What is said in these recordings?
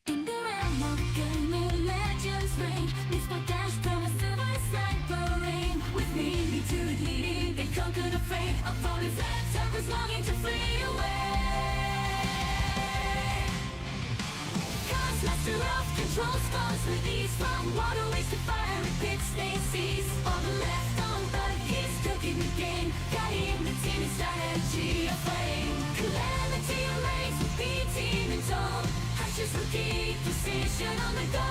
In the realm of gaming, legends reign. This my dash from a silver sniper rain. With me to the leading, they conquer the fate of all these attackers longing to flee away. Cause master of control spawns release from waterways to fiery pits they seize. All the left on but he's cooking the game, guiding the team in strategy of flame. Calamity reigns with B-team in tow. Just looking precision on the go.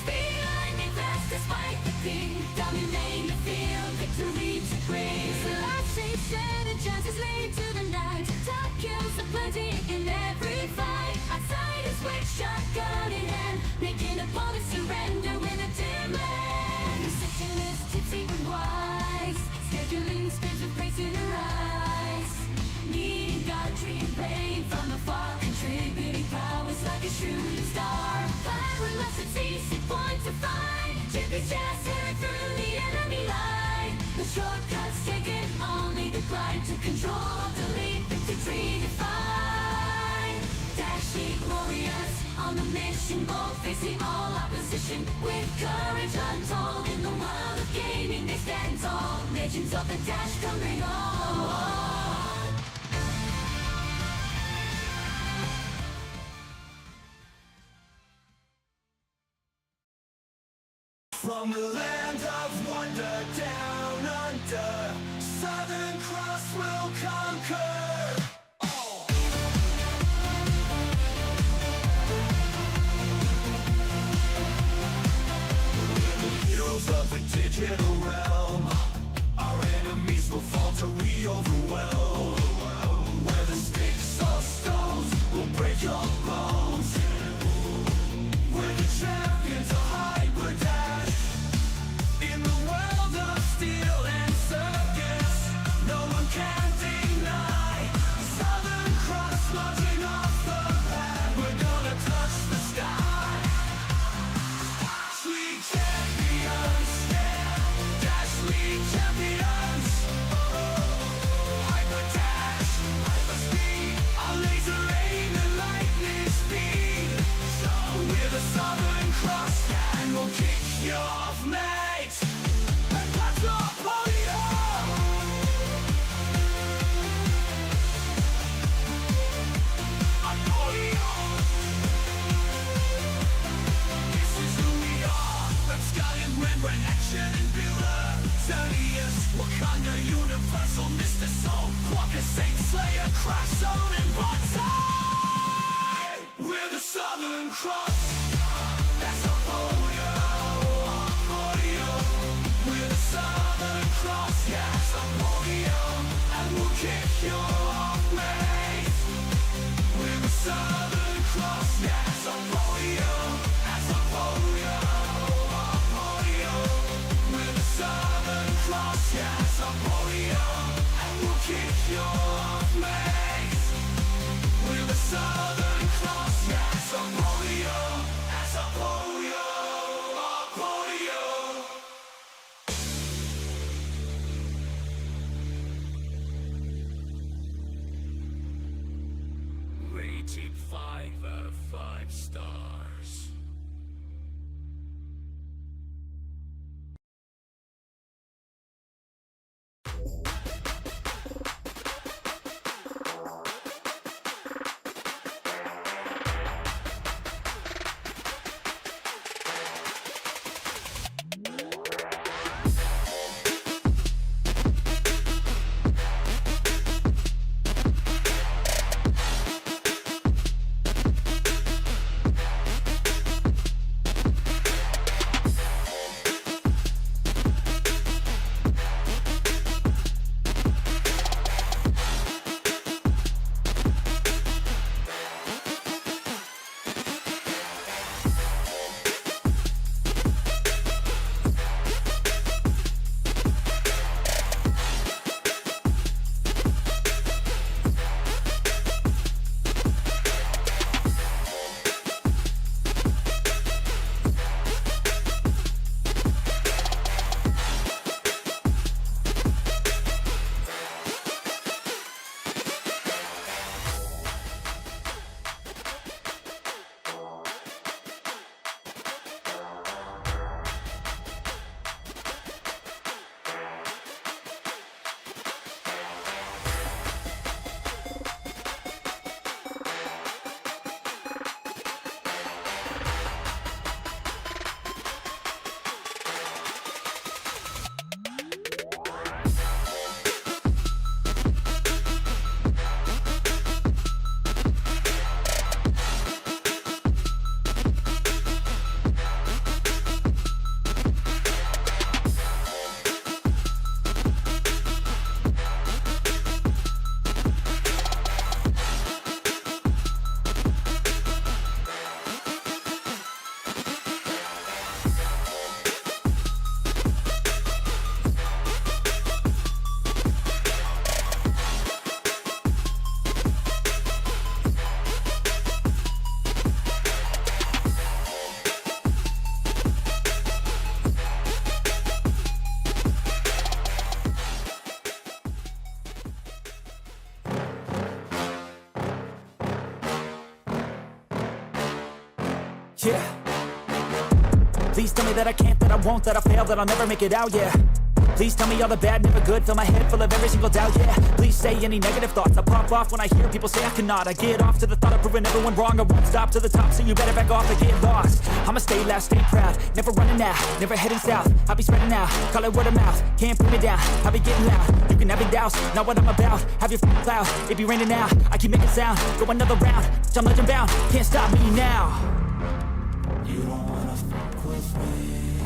Speed lightning fast despite the ping. Dominate the field, victory to bring. The light shapes and chances lead to the night. Top kills are plenty in every fight. Outside is with shotgun in hand, making opponents surrender with a dim land. Section is tipsy and wise, scheduling spins with praise in her eyes. Needing God, dream pain from afar, contributing powers like a shooting star. Powerless, it's easy point to find. Jiffy jazz tearing through the enemy line. The shortcuts taken, only the grind to control, delete, victory define. Dashing warriors on the mission, bold facing all opposition with courage untold. In the world of gaming, they stand tall. Legends of the dash coming on. From the land of wonder down under, Southern Cross will conquer. We're the heroes of the digital realm. Our enemies will falter, we overwhelm. Where the sticks are stones will break your bones. We're the champions of Hyperdash. In the world of steel and circus, no one can deny. Southern Cross marching off the pad, we're gonna touch the sky. League champions, Dash League champions. Hyperdash, hyperspeed, our laser aim and lightning speed. So we're the Southern Cross, and we'll kick you off, mate. And that's our podium. Our podium. This is who we are. Red sky and red action and builder. Xerneas, Wakanda, universal, Mr. Soul, Walker, Saint Slayer, Crash Zone, and Bonsai. We're the Southern Cross. That's our podium, our podium. We're the Southern Cross, yeah, that's our podium. And we'll kick you off, mate. We're the Southern Cross, yeah, that's our podium. That's our podium, our podium. We're the Southern Cross, yeah, that's our podium. And we'll kick you off, mate. We're the Southern Cross, yeah, that's our podium. That's our podium, our podium. Rated 5 of 5 stars. Yeah. Please tell me that I can't, that I won't, that I fail, that I'll never make it out, yeah. Please tell me all the bad, never good, fill my head full of every single doubt, yeah. Please say any negative thoughts, I pop off when I hear people say I cannot. I get off to the thought of proving everyone wrong, I won't stop to the top, so you better back off and get lost. I'ma stay loud, stay proud, never running out, never heading south. I'll be spreading out, call it word of mouth, can't put me down, I'll be getting loud. You can have it douse, not what I'm about, have your f***ing cloud, it be raining now. I keep making sound, go another round, I'm legend bound, can't stop me now. You don't wanna fuck with me.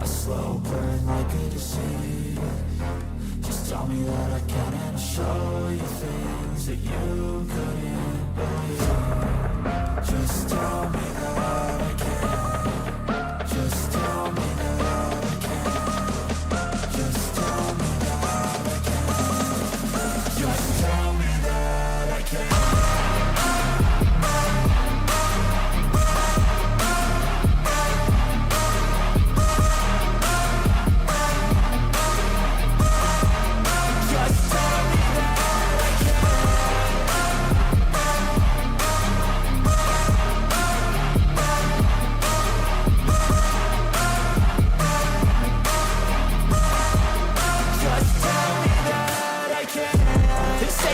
A slow burn like a disease. Just tell me that I can and I'll show you things that you couldn't believe. Just tell me that I can. Just tell me that I can. Just tell me that I can. Just tell me that I can.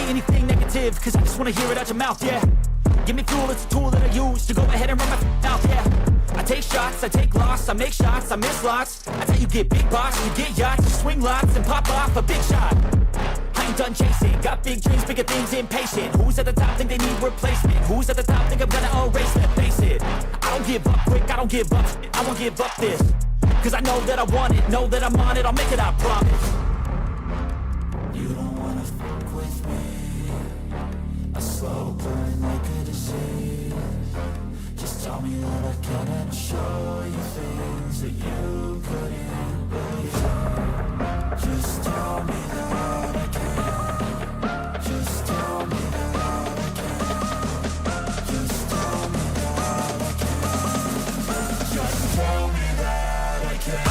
Anything negative, cause I just wanna hear it out your mouth, yeah. Give me fuel, it's a tool that I use to go ahead and run my mouth, yeah. I take shots, I take loss, I make shots, I miss lots. That's how you get big boss, you get yachts, you swing lots and pop off a big shot. I ain't done chasing, got big dreams, bigger things, impatient. Who's at the top think they need replacement? Who's at the top think I'm gonna erase them? Face it, I don't give up quick, I don't give up, I won't give up this. Cause I know that I want it, know that I'm on it, I'll make it, I promise. You don't wanna fuck with me. A slow burn like a disease. Just tell me that I can and I'll show you things that you couldn't believe. Just tell me that I can. Just tell me that I can. Just tell me that I can. Just tell me that I can.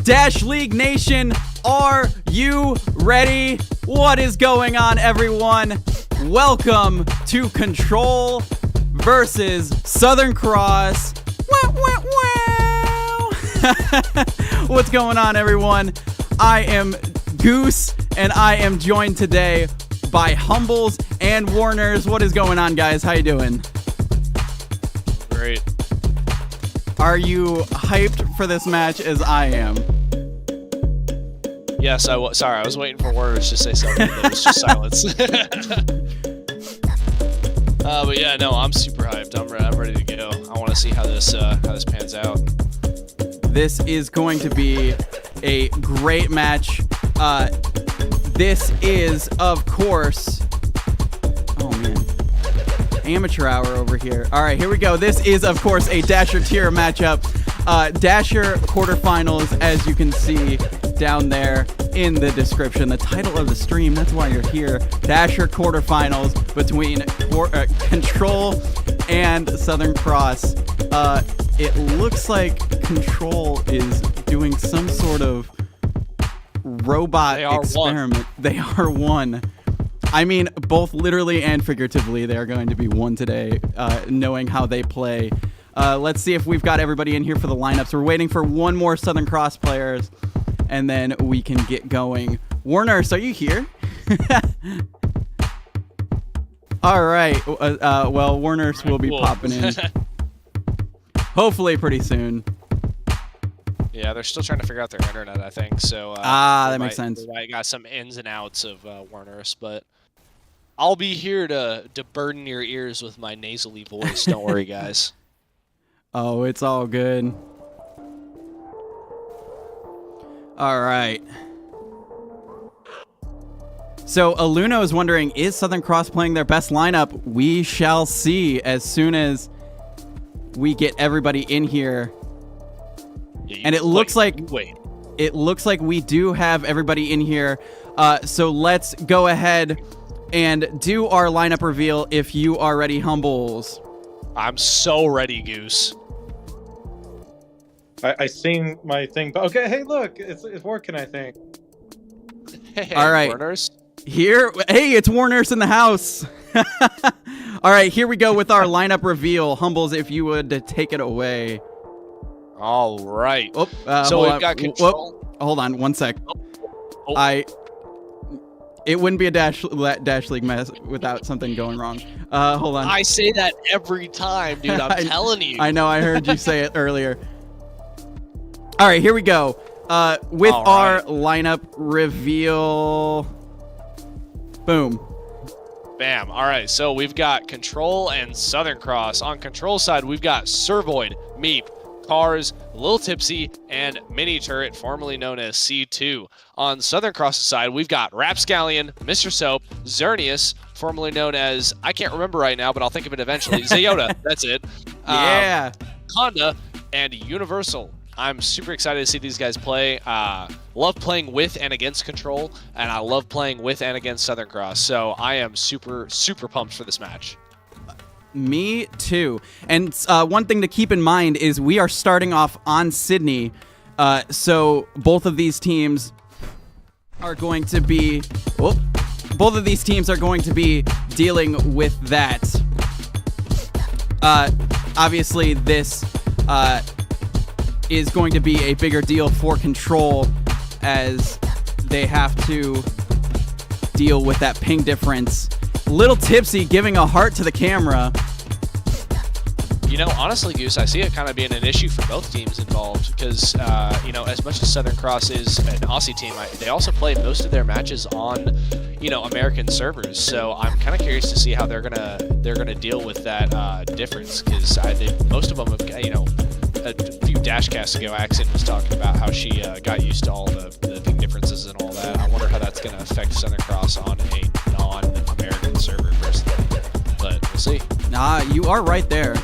Dash League Nation, are you ready? What is going on, everyone? Welcome to Control versus Southern Cross. What's going on, everyone? I am Goose, and I am joined today by Humbles and Warners. What is going on, guys? How you doing? Great. Are you hyped for this match as I am? Yes, I was. Sorry, I was waiting for words to say something. There was just silence. But yeah, no, I'm super hyped. I'm ready to go. I want to see how this pans out. This is going to be a great match. This is, of course, oh man, amateur hour over here. All right, here we go. This is, of course, a Dasher tier matchup. Dasher quarterfinals, as you can see down there in the description. The title of the stream, that's why you're here. Dasher quarterfinals between Control and Southern Cross. It looks like Control is doing some sort of robot experiment. They are one. I mean, both literally and figuratively, they are going to be one today, knowing how they play. Let's see if we've got everybody in here for the lineups. We're waiting for one more Southern Cross players, and then we can get going. Warner, so are you here? All right. Well, Warner's will be Cool. popping in. Hopefully pretty soon. Yeah, they're still trying to figure out their internet, I think. So that makes sense. They might got some ins and outs of Warner's, but I'll be here to burden your ears with my nasally voice. Don't worry, guys. Oh, it's all good. All right. So Aluno is wondering, is Southern Cross playing their best lineup? We shall see as soon as we get everybody in here. Yeah, And it looks like wait. It looks like we do have everybody in here. So let's go ahead and do our lineup reveal if you are ready, Humbles. I'm so ready, Goose. I seen my thing, but okay. Hey, look, it's working. I think. Hey, All right. Warner's. Here, hey, it's Warner's in the house. All right, here we go with our lineup reveal. Humbles, if you would take it away. All right. Oh, So hold we've on. got control. Hold on, one sec. Oh. It wouldn't be a Dash League mess without something going wrong. Hold on. I say that every time, dude. I'm telling you. I know, I heard you say it earlier. All right, here we go. With All our right. lineup reveal. Boom. Bam. All right, so we've got Control and Southern Cross. On Control side, we've got Servoid, Meep, Cars, Lil Tipsy, and Mini Turret, formerly known as C2. On Southern Cross's side, we've got Rapscallion, Mr. Soap, Xerneas, formerly known as, I can't remember right now, but I'll think of it eventually, Zayota, that's it. Yeah. Honda, and Universal. I'm super excited to see these guys play. Love playing with and against Control, and I love playing with and against Southern Cross. So I am super, super pumped for this match. Me too. And one thing to keep in mind is we are starting off on Sydney. So both of these teams are going to be... Whoop, both of these teams are going to be dealing with that. Obviously, this... is going to be a bigger deal for Control as they have to deal with that ping difference. Little Tipsy giving a heart to the camera. You know, honestly, Goose, I see it kind of being an issue for both teams involved because, you know, as much as Southern Cross is an Aussie team, they also play most of their matches on, you know, American servers. So I'm kind of curious to see how they're gonna deal with that difference because most of them have, you know, a few dashcasts ago, Accent was talking about how she got used to all the ping differences and all that. I wonder how that's going to affect Southern Cross on a non-American server personally. But we'll see. Nah, you are right there.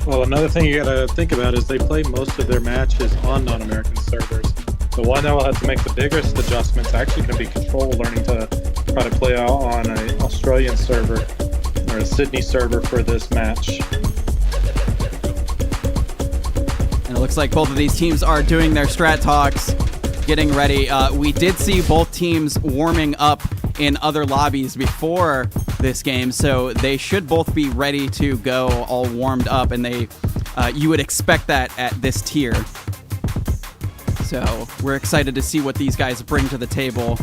Well, another thing you gotta think about is they play most of their matches on non-American servers. The one that will have to make the biggest adjustments actually going to be Control learning to try to play out on an Australian server or a Sydney server for this match. And it looks like both of these teams are doing their strat talks, getting ready. We did see both teams warming up in other lobbies before this game, so they should both be ready to go, all warmed up, and you would expect that at this tier. So we're excited to see what these guys bring to the table.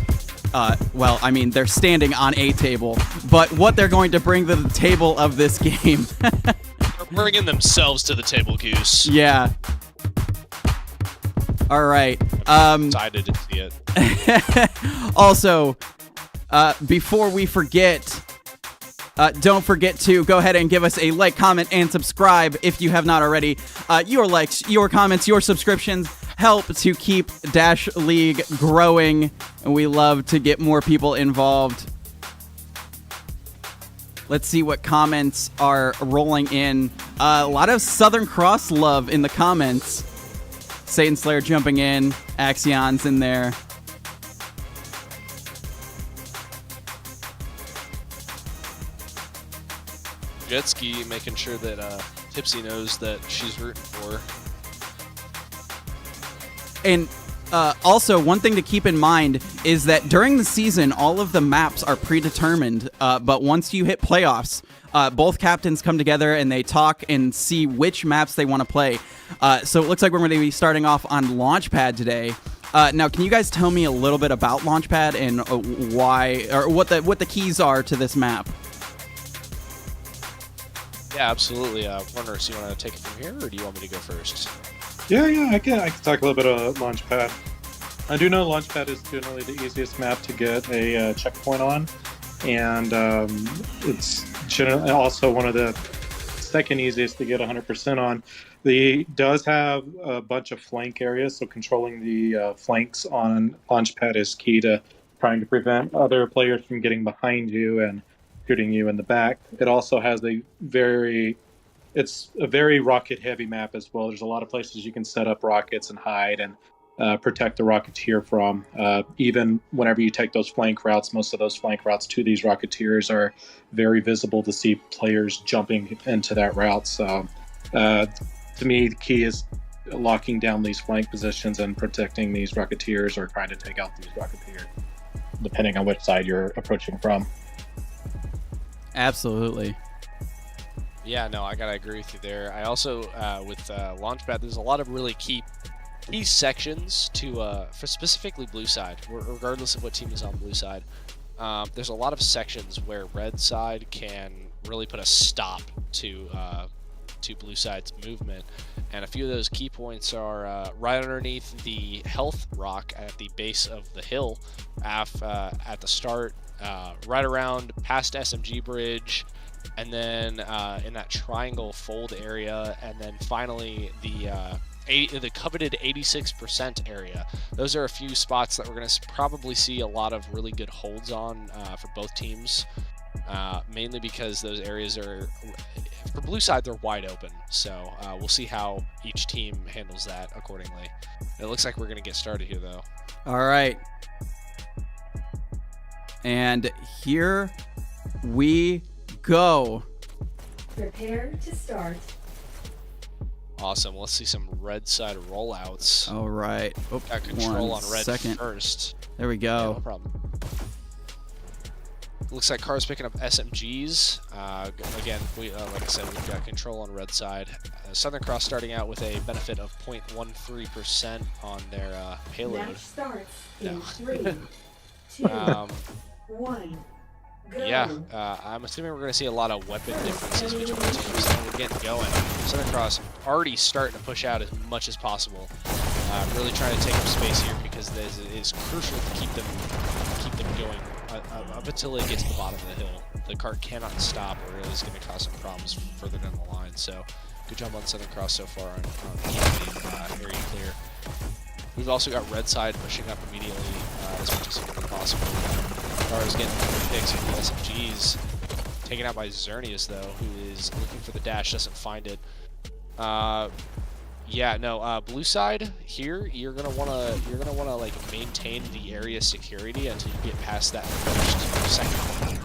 Well, I mean, they're standing on a table, but what they're going to bring to the table of this game. They're bringing themselves to the table, Goose. Yeah. All right. Excited to see it. Also, before we forget, don't forget to go ahead and give us a like, comment, and subscribe if you have not already. Your likes, your comments, your subscriptions help to keep Dash League growing, and we love to get more people involved. Let's see what comments are rolling in. A lot of Southern Cross love in the comments. Satan Slayer jumping in. Axion's in there. Jet Ski making sure that Tipsy knows that she's rooting for her. And also, one thing to keep in mind is that during the season, all of the maps are predetermined. But once you hit playoffs, both captains come together and they talk and see which maps they want to play. So it looks like we're going to be starting off on Launchpad today. Now, can you guys tell me a little bit about Launchpad and why, or what the keys are to this map? Yeah, absolutely. Warner, so you want to take it from here, or do you want me to go first? Yeah, I can talk a little bit of Launchpad. I do know Launchpad is generally the easiest map to get a checkpoint on, and it's generally also one of the second easiest to get 100% on. The does have a bunch of flank areas, so controlling the flanks on Launchpad is key to trying to prevent other players from getting behind you and shooting you in the back. It also has it's a very rocket heavy map as well. There's a lot of places you can set up rockets and hide and protect the Rocketeer from. Even whenever you take those flank routes, most of those flank routes to these Rocketeers are very visible to see players jumping into that route. So to me, the key is locking down these flank positions and protecting these Rocketeers or trying to take out these Rocketeers, depending on which side you're approaching from. Absolutely. Yeah, no, I gotta agree with you there. I also, with Launchpad, there's a lot of really key sections to, for specifically blue side, regardless of what team is on blue side. There's a lot of sections where red side can really put a stop to blue side's movement, and a few of those key points are right underneath the health rock at the base of the hill, at the start, right around past SMG bridge, and then in that triangle fold area, and then finally the coveted 86% area. Those are a few spots that we're going to probably see a lot of really good holds on for both teams, mainly because those areas are, for blue side, they're wide open. So we'll see how each team handles that accordingly. It looks like we're going to get started here, though. All right. And here we go. Prepare to start. Awesome. Let's see some red side rollouts. All right. Oh, Got control on red second. first. There we Yeah, no go. problem. Looks like Car's picking up SMGs. Again, like I said, we've got control on red side. Southern Cross starting out with a benefit of 0.13% on their payload. Match starts No. in 3, 2, 1. Go. Yeah, I'm assuming we're going to see a lot of weapon differences between teams. And we're getting going. Southern Cross already starting to push out as much as possible. Really trying to take up space here because it is crucial to keep them going up until it gets to the bottom of the hill. The cart cannot stop, or it is going to cause some problems further down the line. So, good job on Southern Cross so far on keeping the area clear. We've also got red side pushing up immediately as much as humanly possible. Car is getting picks with the SMGs. Taken out by Xerneas, though, who is looking for the dash, doesn't find it. Yeah, no, blue side here, you're gonna wanna like maintain the area security until you get past that first second,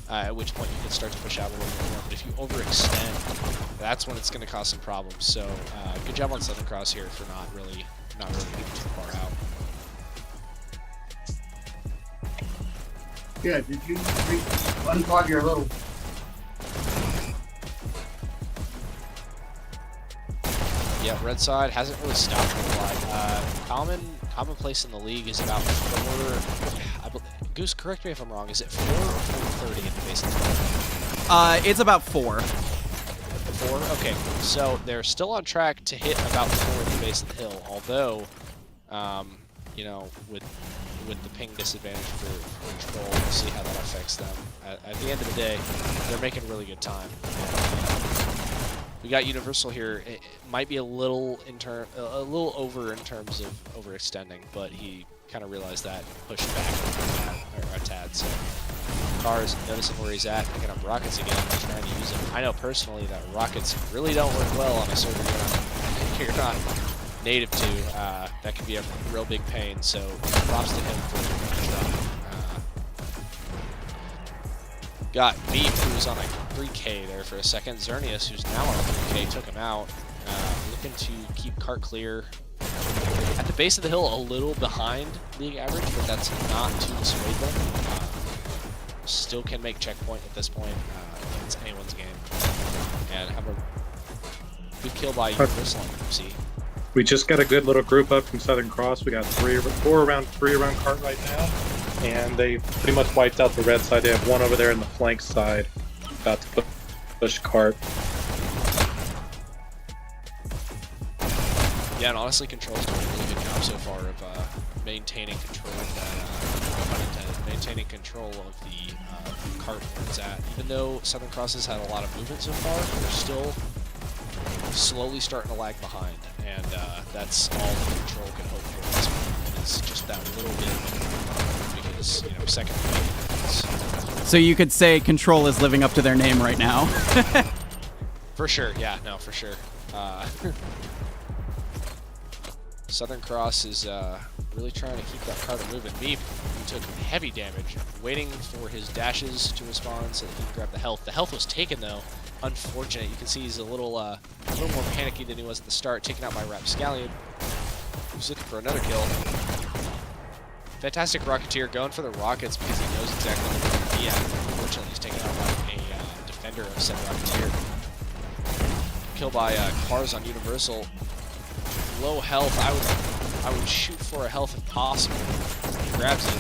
at which point you can start to push out a little bit more. But if you overextend, that's when it's gonna cause some problems. So good job on Southern Cross here for not really getting too far out. Yeah, did you unplug your little... Yeah, red side hasn't really stopped for a while. Common place in the league is about 4. Goose, correct me if I'm wrong. Is it 4 or 4:30 at the base of the hill? It's about 4. 4? Okay, so they're still on track to hit about 4 at the base of the hill. Although, you know, with the ping disadvantage for control, we'll see how that affects them. At the end of the day, they're making really good time. We got Universal here. It might be a little over in terms of overextending, but he kind of realized that and pushed back a tad. So Car is noticing where he's at, picking up rockets again, and trying to use them. I know personally that rockets really don't work well on a server you're not native to. That can be a real big pain. So props to him for trying. Got Beep, who's on a 3K there for a second. Xerneas, who's now on a 3K, took him out. Looking to keep cart clear. At the base of the hill, a little behind league average, but that's not to dissuade them. Still can make checkpoint at this point. It's anyone's game. And have a good kill by Universal on MC. We just got a good little group up from Southern Cross. We got 4 around cart right now, and they pretty much wiped out the red side. They have one over there in the flank side, about to push cart. Yeah, and honestly, Control's doing a really good job so far of maintaining control of that, pun intended, maintaining control of the cart where it's at. Even though Southern Cross has had a lot of movement so far, they're still slowly starting to lag behind, and that's all that Control can hope for at this point. It's just that little bit, because, you know, second difference. So you could say Control is living up to their name right now. For sure, yeah, no, for sure. Southern Cross is really trying to keep that cart moving. Meep, who took heavy damage, waiting for his dashes to respond so that he can grab the health. The health was taken, though. Unfortunate. You can see he's a little more panicky than he was at the start, taken out by Rapscallion, who's looking for another kill. Fantastic Rocketeer going for the rockets because he knows exactly what he's going to be at. Unfortunately, he's taken out by a defender of said Rocketeer. Kill by Cars on Universal. Low health. I would shoot for a health if possible. He grabs it.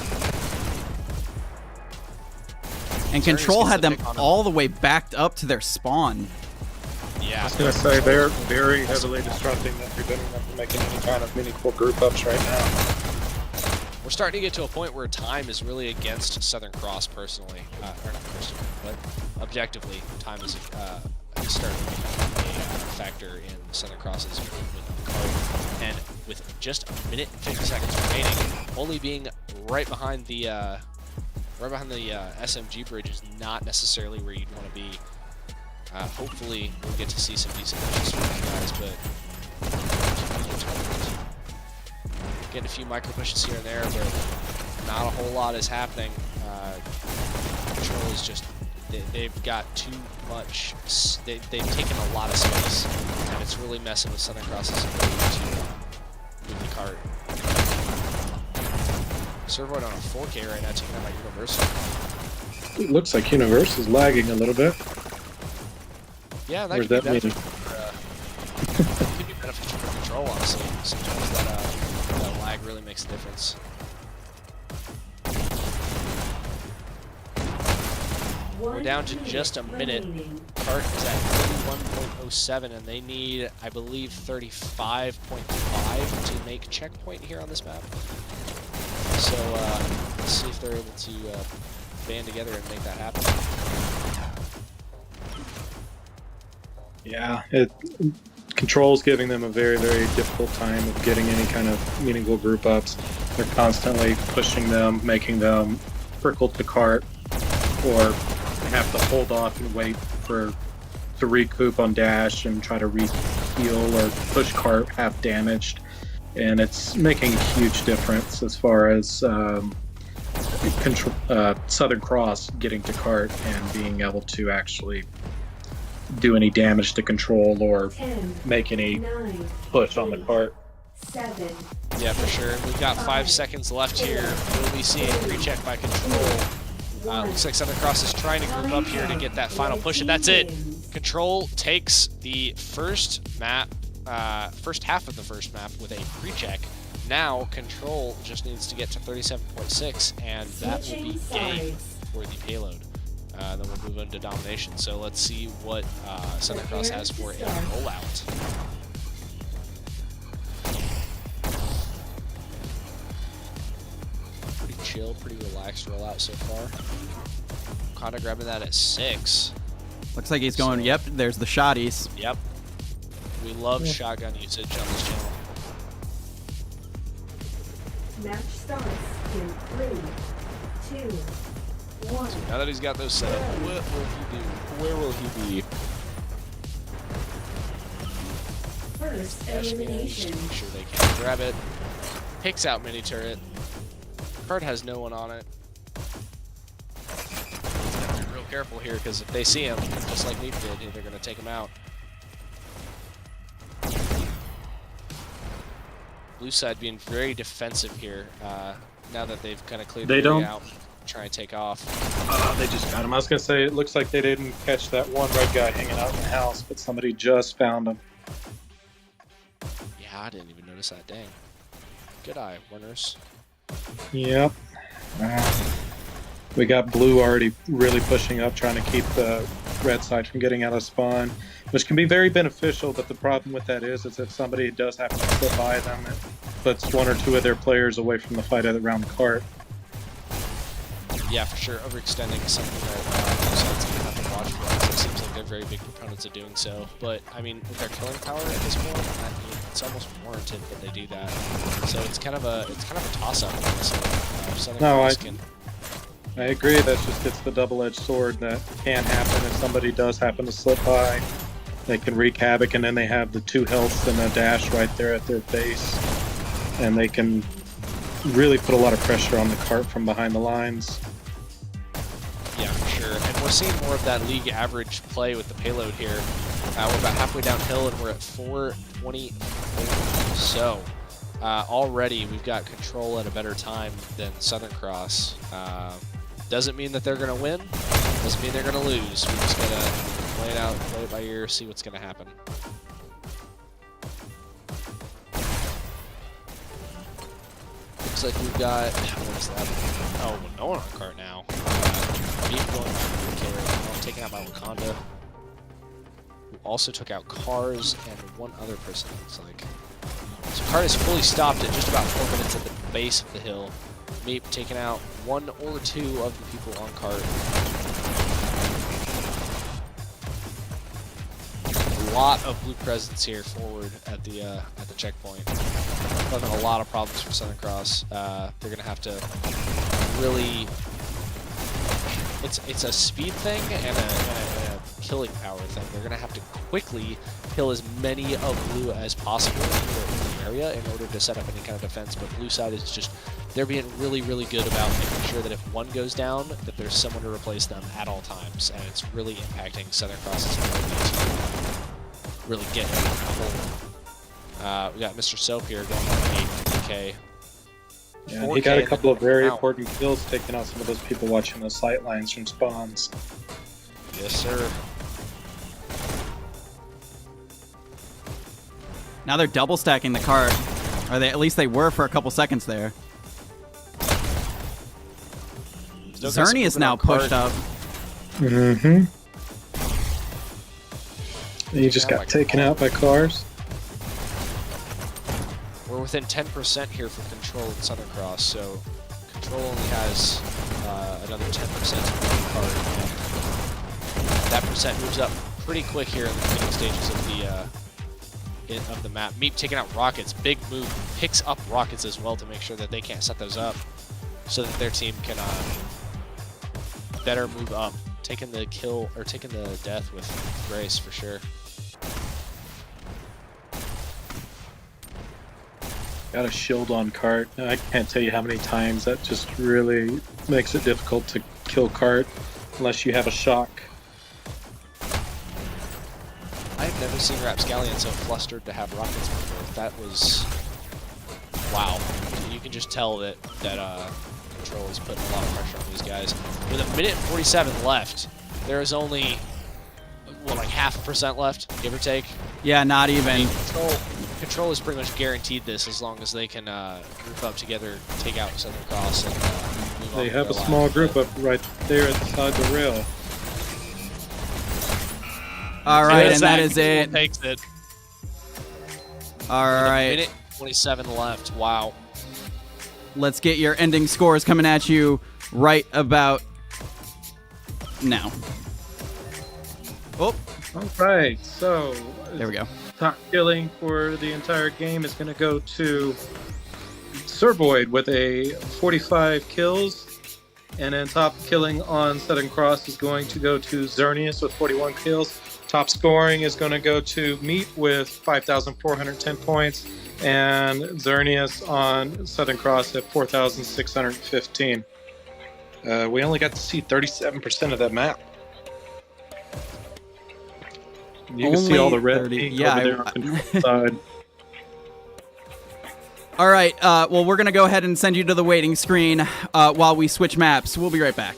And Control had them all the way backed up to their spawn. Yeah. I was going to say, they're very heavily disrupting them, preventing them from making any kind of meaningful group ups right now. We're starting to get to a point where time is really against Southern Cross personally. Or not personally, but objectively, time is starting to become a factor in Southern Cross's movement of the card. And with just a minute and 50 seconds remaining, only being right behind the SMG bridge is not necessarily where you'd want to be. Hopefully, we'll get to see some decent matches from these guys, but getting a few micro pushes here and there, but not a whole lot is happening. Control is just, they've got too much, they've taken a lot of space, and it's really messing with Southern Cross's ability to move the cart. Servoid on a 4K right now, taking out by Universal. It looks like Universe is lagging a little bit. Yeah, that Where's could that be meeting? could be beneficial for Control, honestly. Sometimes that lag really makes a difference. We're down to just a minute. Cart is at 31.07, and they need, I believe, 35.5 to make checkpoint here on this map. So let's see if they're able to band together and make that happen. Yeah, Control's giving them a very, very difficult time of getting any kind of meaningful group ups. They're constantly pushing them, making them prickle to cart, or they have to hold off and wait to recoup on dash and try to re-heal or push cart half damaged. And it's making a huge difference as far as Southern Cross getting to cart and being able to actually do any damage to Control or 10, make any 9, push on the cart. 7. Yeah, for sure. We've got 5 seconds left here. We'll be seeing pre-check by Control. Looks like Southern Cross is trying to group up here to get that final push, and that's it. Control takes the first map, first half of the first map with a pre-check. Now Control just needs to get to 37.6, and that will be game for the payload. Then we'll move into Domination. So let's see what Southern Cross has for a rollout. Pretty chill, pretty relaxed rollout so far. Kind of grabbing that at 6. Looks like he's going, yep, there's the shotties. Yep. We love shotgun usage on this channel. Match starts in 3, 2, 1. Now that he's got those set up, what will he do? Where will he be? First Dash elimination. make sure they can grab it. Picks out mini turret. Card has no one on it. He's gotta be real careful here because if they see him, just like Meep did, they're gonna take him out. Blue side being very defensive here. Now that they've kind of cleared the way out, try and take off. They just got him. I was going to say, it looks like they didn't catch that one red guy hanging out in the house, but somebody just found him. Yeah, I didn't even notice that. Dang. Good eye, Warners. Yep. We got blue already really pushing up, trying to keep the red side from getting out of spawn. which can be very beneficial. But the problem with that is if somebody does happen to slip by them, it puts one or two of their players away from the fight around the cart. Yeah, for sure. Overextending is something that sides are going to have to watch for. It seems like they're very big proponents of doing so. But, I mean, with their killing power at this point, I mean, it's almost warranted that they do that. So it's kind of a toss-up, honestly. I agree. That's just it's the double-edged sword that can happen if somebody does happen to slip by. They can wreak havoc, and then they have the 2 health and a dash right there at their base, and they can really put a lot of pressure on the cart from behind the lines. Yeah, for sure. And we're seeing more of that league average play with the payload here. We're about halfway downhill, and we're at 420. So already we've got control at a better time than Southern Cross. Doesn't mean that they're going to win. Doesn't mean they're going to lose. We're just going to play it out, play it by ear, see what's going to happen. Looks like we've got, what is that? Oh, well, no one on cart now. Meep going back to the now, taken out by Wakanda. Who also took out Cars and one other person, it looks like. So cart is fully stopped at just about 4 minutes at the base of the hill. Meep taking out 1 or 2 of the people on cart. A lot of blue presence here forward at the checkpoint. Causing a lot of problems for Southern Cross. They're gonna have to really. It's a speed thing and a killing power thing. They're gonna have to quickly kill as many of blue as possible in the area in order to set up any kind of defense. But blue side is just they're being really good about making sure that if one goes down, that there's someone to replace them at all times, and it's really impacting Southern Cross's ability to really get in the hole. We got Mr. Soap here going on 8k. Yeah, and he got a couple of very important kills taking out some of those people watching the sight lines from spawns. Yes, sir. Now they're double stacking the cart. Or at least they were for a couple seconds there. Zerny is now pushed up. Mm-hmm. He just got taken out by Cars. We're within 10% here for Control and Southern Cross, so Control only has another 10% of the card. That percent moves up pretty quick here in the beginning stages of the map. Meep taking out rockets, big move, picks up rockets as well to make sure that they can't set those up, so that their team can better move up, taking the kill or taking the death with grace for sure. Got a shield on cart. I can't tell you how many times that just really makes it difficult to kill cart unless you have a shock. I've never seen Rapscallion so flustered to have rockets before. That was wow. You can just tell that Control is putting a lot of pressure on these guys. With 1:47 left, there is only like 0.5% left, give or take. Yeah, not even. I mean, Control is pretty much guaranteed this as long as they can group up together, take out Southern Cross, and move on. They have a their small lives. group up right there inside the rail. All right, and that is it. Takes it. All right. 1:27 left. Wow. Let's get your ending scores coming at you right about now. Oh, All right, so there we go. top killing for the entire game is going to go to Servoid with a 45 kills. And then top killing on Southern Cross is going to go to Xerneas with 41 kills. Top scoring is going to go to Meat with 5,410 points. And Xerneas on Southern Cross at 4,615. We only got to see 37% of that map. You can see all the red 30. ink Yeah, over there on the side. All right, well, we're going to go ahead and send you to the waiting screen while we switch maps. We'll be right back.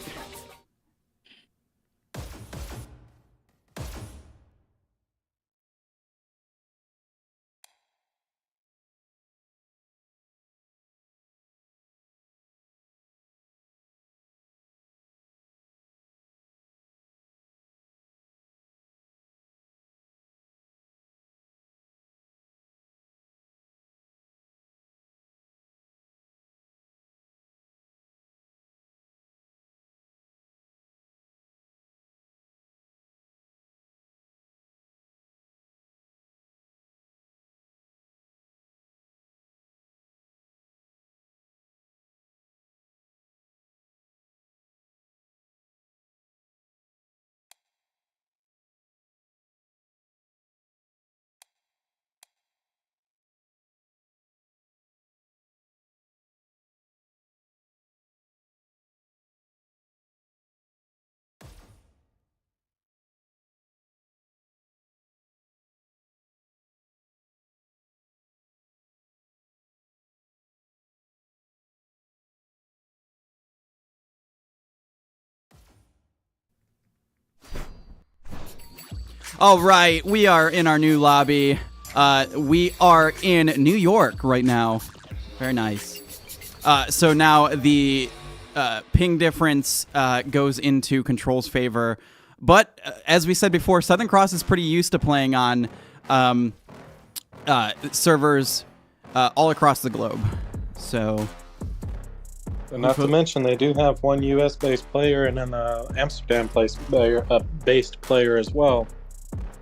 All right, we are in our new lobby. We are in New York right now. Very nice. So now the ping difference goes into Control's favor. But as we said before, Southern Cross is pretty used to playing on servers all across the globe. So, And not to mention, they do have one US-based player and an Amsterdam-based player as well.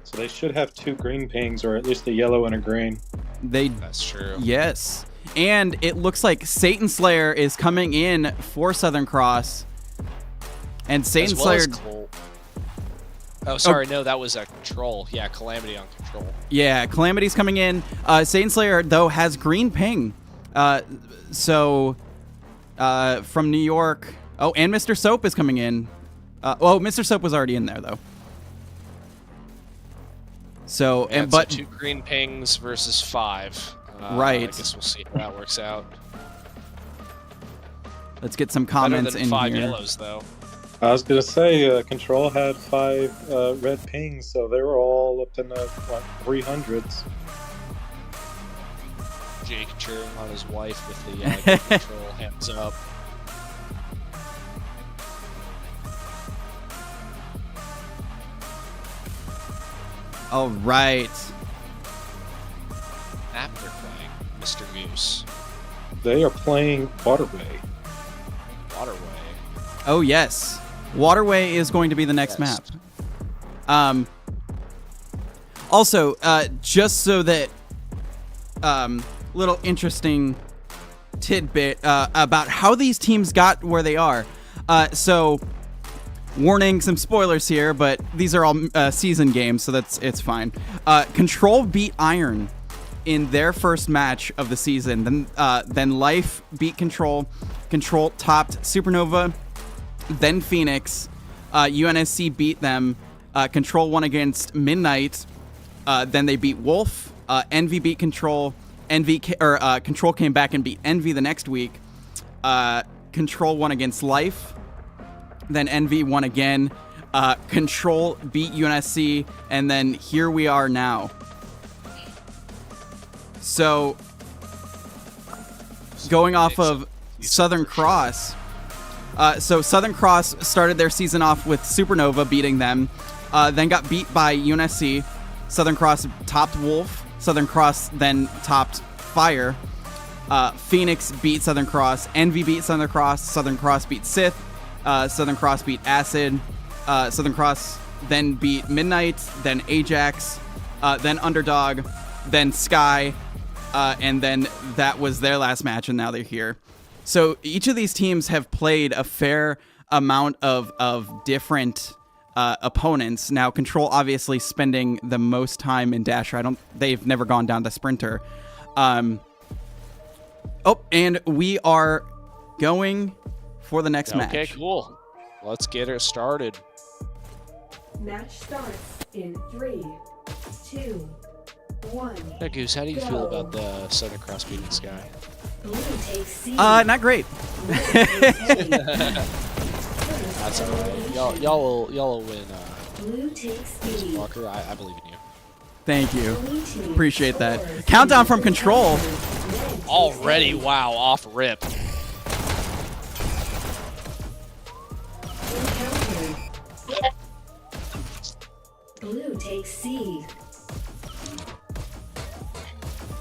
So they should have 2 green pings, or at least a yellow and a green. That's true. Yes. And it looks like Satan Slayer is coming in for Southern Cross. And Satan As well Slayer... as Oh, sorry, no, that was a Control. Yeah, Calamity on Control. Yeah, Calamity's coming in. Satan Slayer, though, has green ping. So, from New York... Oh, and Mr. Soap is coming in. Well, Mr. Soap was already in there, though. So, Yeah, but... so 2 green pings versus 5. Right. I guess we'll see how that works out. Let's get some Better comments than in 5 here. yellows, though. I was going to say, Control had 5 red pings, so they were all up in the 300s. Jake cheering on his wife with the Control hands up. All right. After playing Mr. Goose. They are playing Waterway. Waterway. Oh, yes. Waterway is going to be the next Yes. map. Also, just so that little interesting tidbit about how these teams got where they are. So, warning, some spoilers here, but these are all season games, so it's fine. Control beat Iron in their first match of the season. Then Life beat Control. Control topped Supernova. Then Phoenix. UNSC beat them. Control won against Midnight. Then they beat Wolf. Envy beat Control. Control came back and beat Envy the next week. Control won against Life. Then Envy won again. Control beat UNSC. And then here we are now. So, going off of Southern Cross. So Southern Cross started their season off with Supernova beating them. Then got beat by UNSC. Southern Cross topped Wolf. Southern Cross then topped Fire. Phoenix beat Southern Cross. Envy beat Southern Cross. Southern Cross beat Sith. Southern Cross beat Acid. Southern Cross then beat Midnight. Then Ajax. Then Underdog. Then Sky. And then that was their last match, and now they're here. So each of these teams have played a fair amount of different opponents. Now, Control obviously spending the most time in Dasher. They've never gone down to Sprinter. Oh, and we are going for the next match. Okay, cool. Let's get it started. Match starts in 3, 2, 1. Hey, Goose, how do you feel about the Southern Cross beating Sky? Blue takes C. Not great. That's alright. Y'all will win. Blue takes B. Walker, I believe in you. Thank you. Appreciate that. Countdown from Control. Already, wow, off rip. Encountered. Blue takes C.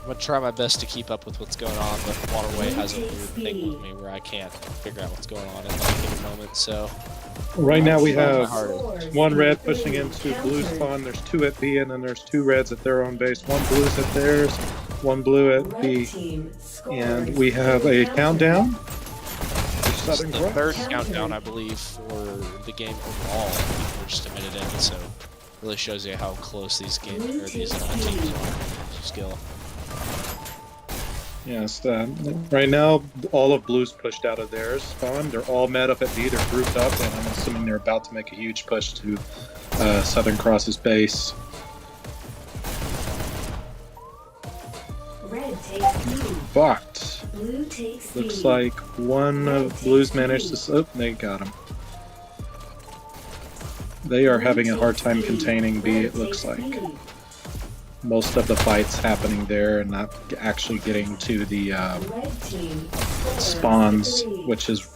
I'm gonna try my best to keep up with what's going on, but Waterway has a weird thing with me where I can't figure out what's going on at any given moment, so... Right now we have Scores. 1 red pushing into blue spawn. There's 2 at B, and then there's 2 reds at their own base. 1 blue's at theirs, 1 blue at Red B. team scores. And we have a countdown. It's Southern the Cross. third countdown, I believe, for the game overall. We're just a minute in, so really shows you how close these games or these teams are in terms of skill. Yes, right now all of blue's pushed out of theirs spawn. They're all met up at B. They're grouped up, and I'm assuming they're about to make a huge push to Southern Cross's base. Red takes B. But Blue takes B. looks like one of blue's managed to... Oh, they got him. They are having a hard time containing B, it looks like. Most of the fights happening there and not actually getting to the Red team spawns, which is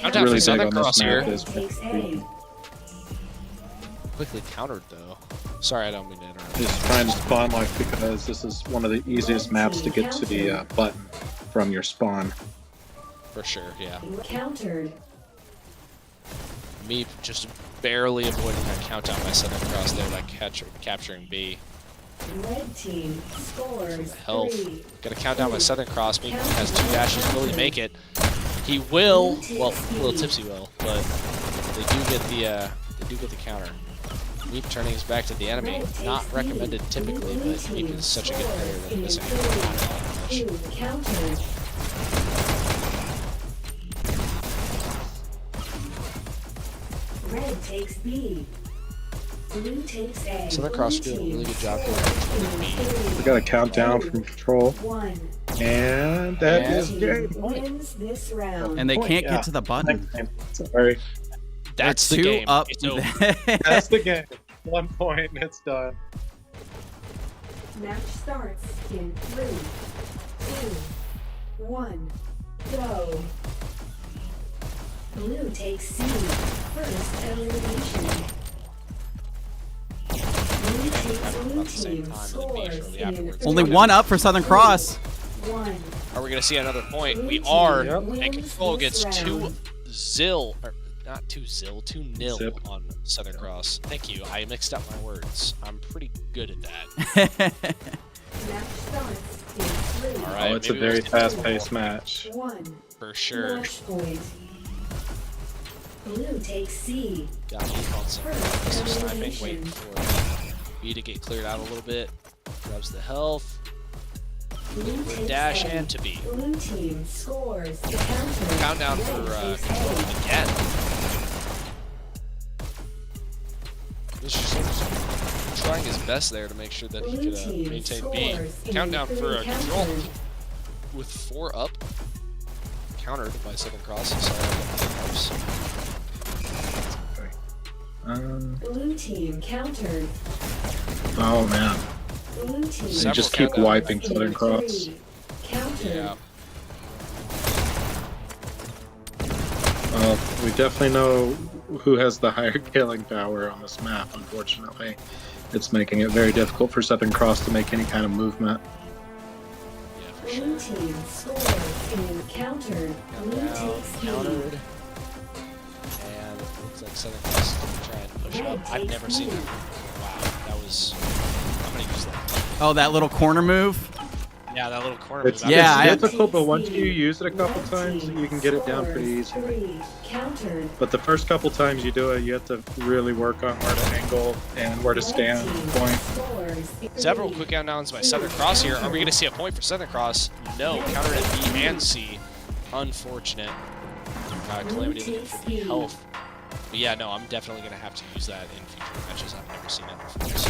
I'm down really for big Southern on Cross this here. map. Is takes A. Quickly countered though. Sorry, I don't mean to interrupt. just trying to spawn like because this is one of the easiest maps to get to the button from your spawn. For sure, yeah. Countered. Me just barely avoiding that countdown by Southern Cross there by capturing B. Red team scores Health. 3. Got a countdown by Southern Cross. Me has 2 dashes. Will he make it? He will. Well, a little tipsy will, but they do get the counter. Meep turning his back to the enemy. Not recommended typically, but Meep is such a good player that missing it not much. Countered. Red takes B. Blue takes A. Southern Cross doing a really good job with B. We got a countdown from Control, 1. and that is game. Wins this round. And they can't Yeah. get to the button. Sorry, That's They're the two game. up. It's over. that's the game. 1 point, and it's done. Match starts in 3, 2, 1, go. Blue takes C. First elimination. Blue takes About blue the same team. time as me Scores shortly in afterwards. Only one up for Southern Cross. 1. Are we gonna see another point? We are. Yep. And Control gets Wins this 2 round. zil, or not 2 zil, 2 nil Zip. on Southern Cross. Thank you. I mixed up my words. I'm pretty good at that. Match starts in 3, All right. Oh, it's a maybe very let's get fast-paced match. 1. for sure. Match point. Blue takes C. Got me on some aggressive sniping, waiting for B to get cleared out a little bit. Grabs the health. Blue For takes dash A. and to B. Blue team scores the counter. Countdown for Red takes Control A. again. This is just trying his best there to make sure that he Blue could team maintain B. scores in Countdown for 3 Control countered. with 4 up. Countered by Southern Cross. Sorry, I got my nerves. Blue team countered. Oh man, Blue team. you Several just keep countdowns. wiping Southern Cross. 3. Countered. Yeah. We definitely know who has the higher killing power on this map. Unfortunately, it's making it very difficult for Southern Cross to make any kind of movement. Yeah, for sure. Blue team scores in countered. Blue Now takes B. countered. And it looks like Southern Cross is going to try and push up. I've never seen that. Wow, that was. I'm going to use that. Oh, that little corner move. Yeah, that little corner It's, move. Yeah, it's difficult, but once you use it a couple times, you can get it down pretty easily. 3. Countered. But the first couple times you do it, you have to really work on where to angle and where to stand, point. Scores in Several 3. quick countdowns by Southern Cross here. Are we going to see a point for Southern Cross? No. Countered at B and C. Unfortunate. Calamity looking for the health. But yeah, no, I'm definitely going to have to use that in future matches. I've never seen it before. So.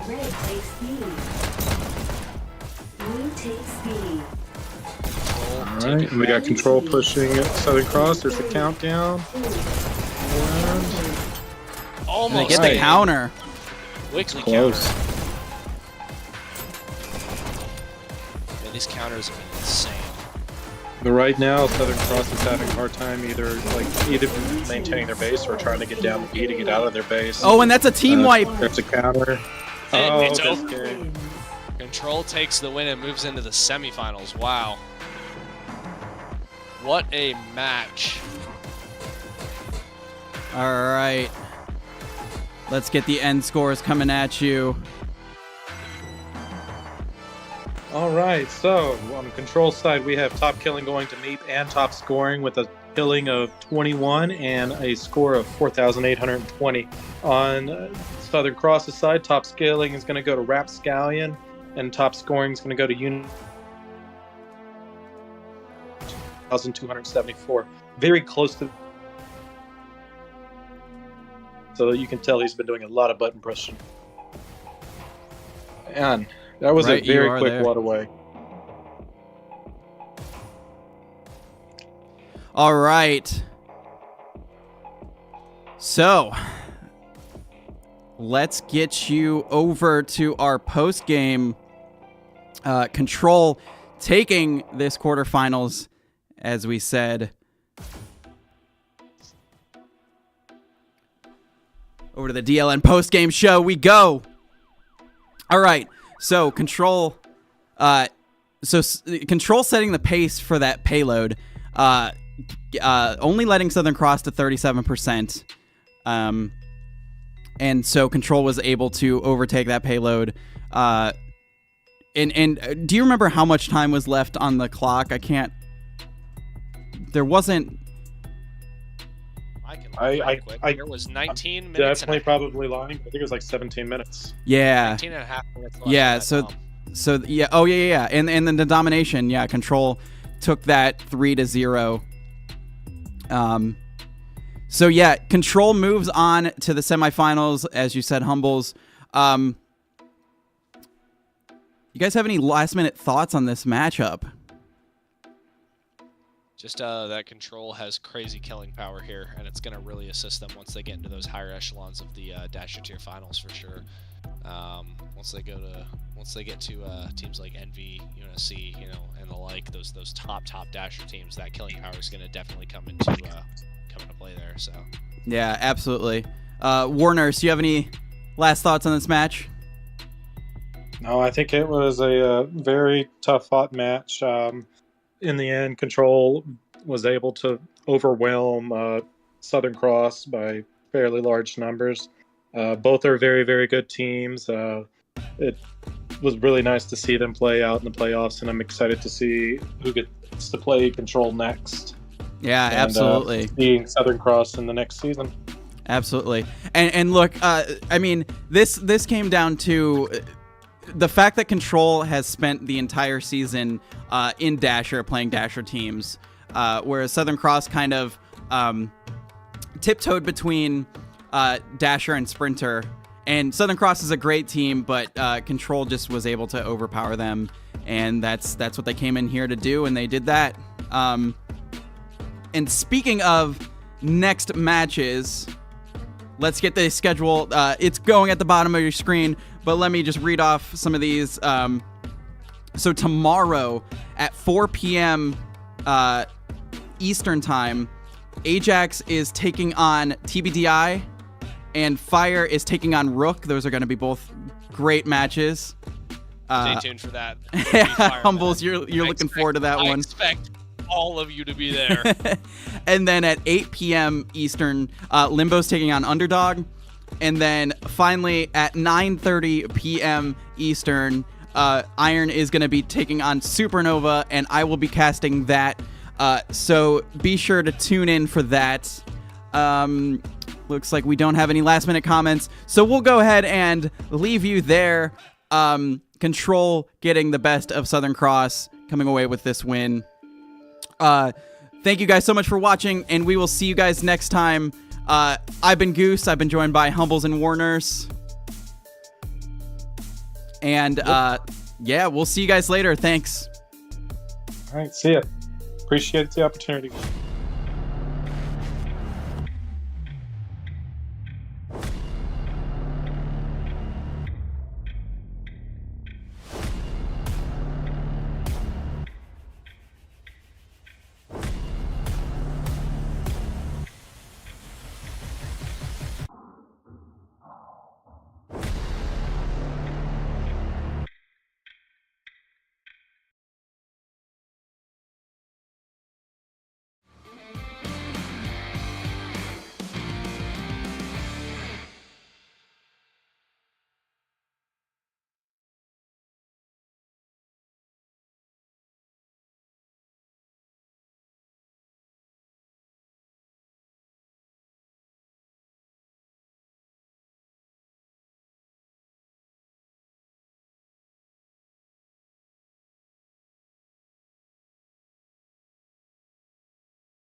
Red takes B. Blue takes B. Alright, we got Control pushing at Southern Cross. There's the countdown. 2. And they Almost. get the Right. counter. Quickly Close. counter. Man, these counters have been insane. But right now, Southern Cross is having a hard time either maintaining their base or trying to get down the B to get out of their base. Oh, and that's a team wipe. There's a counter. It's that's over. scary. Control takes the win and moves into the semifinals. Wow. What a match. All right. Let's get the end scores coming at you. All right, so on the Control side, we have top killing going to Meep and top scoring with a killing of 21 and a score of 4,820. On Southern Cross's side, top scaling is going to go to Rapscallion, and top scoring is going to go to Unit 1,274. Very close to. So you can tell he's been doing a lot of button pushing. And that was Right, a you very are quick there. waterway. All right. So, let's get you over to our post-game. Control taking this quarterfinals, as we said. Over to the DLN post-game show we go. All right, so Control setting the pace for that payload, only letting Southern Cross to 37%. And so Control was able to overtake that payload. And do you remember how much time was left on the clock? There wasn't. There was 19 minutes. Definitely probably lying. I think it was like 17 minutes. Yeah. 19 and a half minutes left. Yeah. So yeah. Oh yeah. And then the domination. Yeah. Control took that 3-0. So yeah, Control moves on to the semifinals, as you said, Humbles. You guys have any last-minute thoughts on this matchup? Just that Control has crazy killing power here, and it's going to really assist them once they get into those higher echelons of the Dasher tier finals for sure. Once they get to teams like Envy, UNSC, and the like, those top Dasher teams, that killing power is going to definitely come into play there. So yeah, absolutely. Warners, do you have any last thoughts on this match? No, I think it was a very tough fought match. In the end, Control was able to overwhelm Southern Cross by fairly large numbers. Both are very, very good teams. It was really nice to see them play out in the playoffs, and I'm excited to see who gets to play Control next. Yeah, absolutely. Seeing Southern Cross in the next season. Absolutely. And look, I mean, this came down to the fact that Control has spent the entire season in Dasher, playing Dasher teams, whereas Southern Cross kind of tiptoed between Dasher and Sprinter. And Southern Cross is a great team, but Control just was able to overpower them, and that's what they came in here to do, and they did that. And speaking of next matches, let's get the schedule. It's going at the bottom of your screen, but let me just read off some of these. So tomorrow at 4 p.m. Eastern Time, Ajax is taking on TBDI, and Fire is taking on Rook. Those are going to be both great matches. Stay tuned for that. Humbles, you're looking forward to that one. I expect all of you to be there. And then at 8 p.m. Eastern, Limbo's taking on Underdog. And then finally at 9:30 p.m. Eastern, Iron is going to be taking on Supernova, and I will be casting that. So be sure to tune in for that. Looks like we don't have any last-minute comments, so we'll go ahead and leave you there. Control getting the best of Southern Cross, coming away with this win. Thank you guys so much for watching, and we will see you guys next time. I've been Goose. I've been joined by Humbles and Warners. And yeah, we'll see you guys later. Thanks. All right, see ya. Appreciate the opportunity.